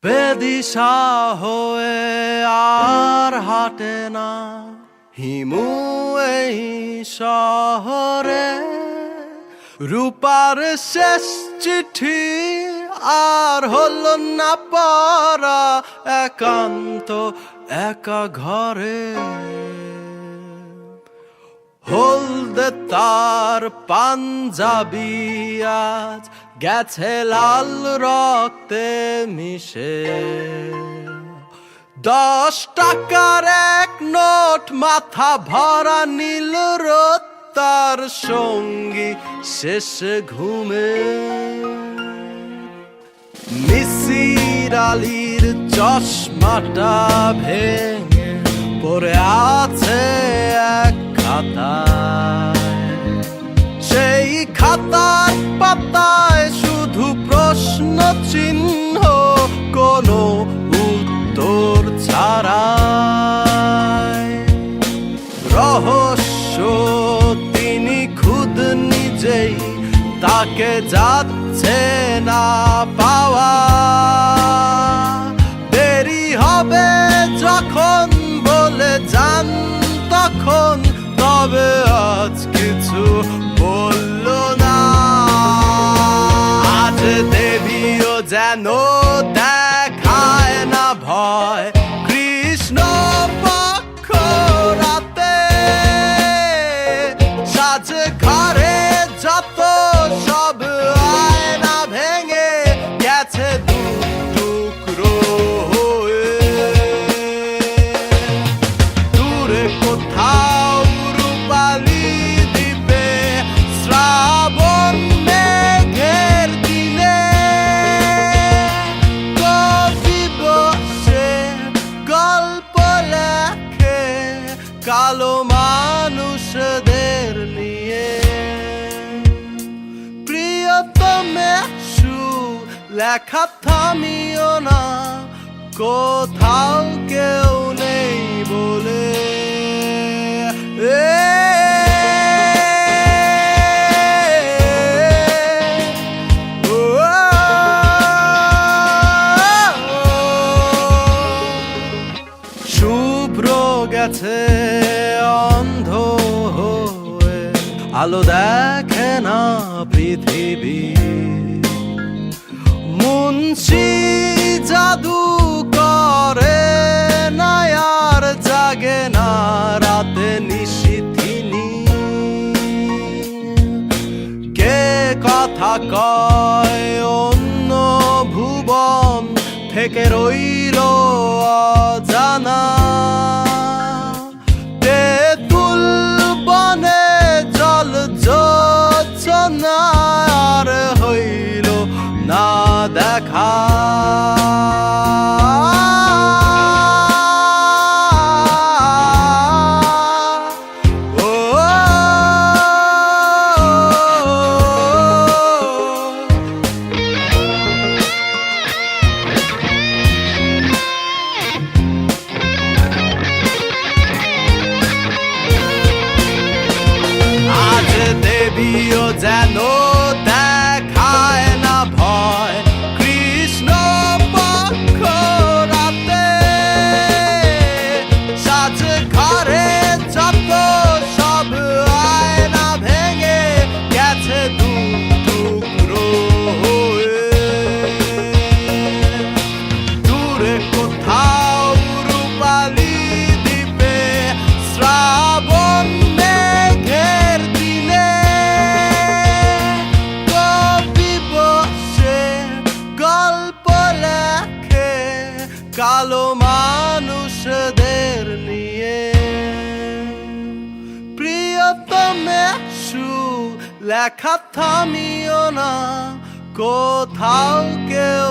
বেদিশা হয়ে আর হাটে না হিমু এই শহরে, রূপার শেষ চিঠি আর হলো না পড়া, একান্ত একা ঘরে। হলদে তার পাঞ্জাবি আজ গেছে লাল রক্তে মিশে, 10 টাকার এক নোট মাথা ভরা নীল রোদ তার সঙ্গী শেষ ঘুমে। মিসির আলীর চশমাটা ভেঙে পড়ে আছে এক খাতায়, সেই খাতার পাতায় শুধু প্রশ্ন চিহ্ন, কোনো উত্তর ছাড়াই। রহস্য তিনি খুদ নিজেই, তাকে যাচ্ছে না পাওয়া। দেরি হবে যখন বলে যান তখন, তবে আজ কিছু বলল না। আজ দেবীও যেন দেখায় না ভয়, কৃষ্ণ পক্ষ রাতে সাজ ঘরে যত সব আয়না ভেঙে গেছে দু টুকরো হয়ে। দূরে কোথাও রূপালী দ্বীপে শ্রাবণ মেঘের দিনে, কবি বসে গল্প লেখে কালো মানুষদের নিয়ে। প্রিয়তমে লেখা থামিও না, কোথাও কেউ নেই বলে। শুভ্র গেছে অন্ধ হয়ে, আলো দেখে না পৃথিবী। মুন্সি জাদু করে না আর জাগে না রাতে নিশিথিনী। কে কথা কয় অন্য ভুবন থেকে রইল অজানা। তেঁতুল বনে জল যোচনা আর হইল না দেখা। আজ দেবীও যেন দেখায় না ভয়, কৃষ্ণ পক্ষ রাতে সাজ ঘরে যত সব আয়না ভেঙে গেছে দু টুকরো হয়ে। দূরে কোথাও রূপালী দ্বীপে শ্রাবণ মেঘের দিনে, কবি বসে গল্প লেখে কালো মানুষদের নিয়ে। প্রিয়তমে লেখা থামিও না, কোথাও কেউ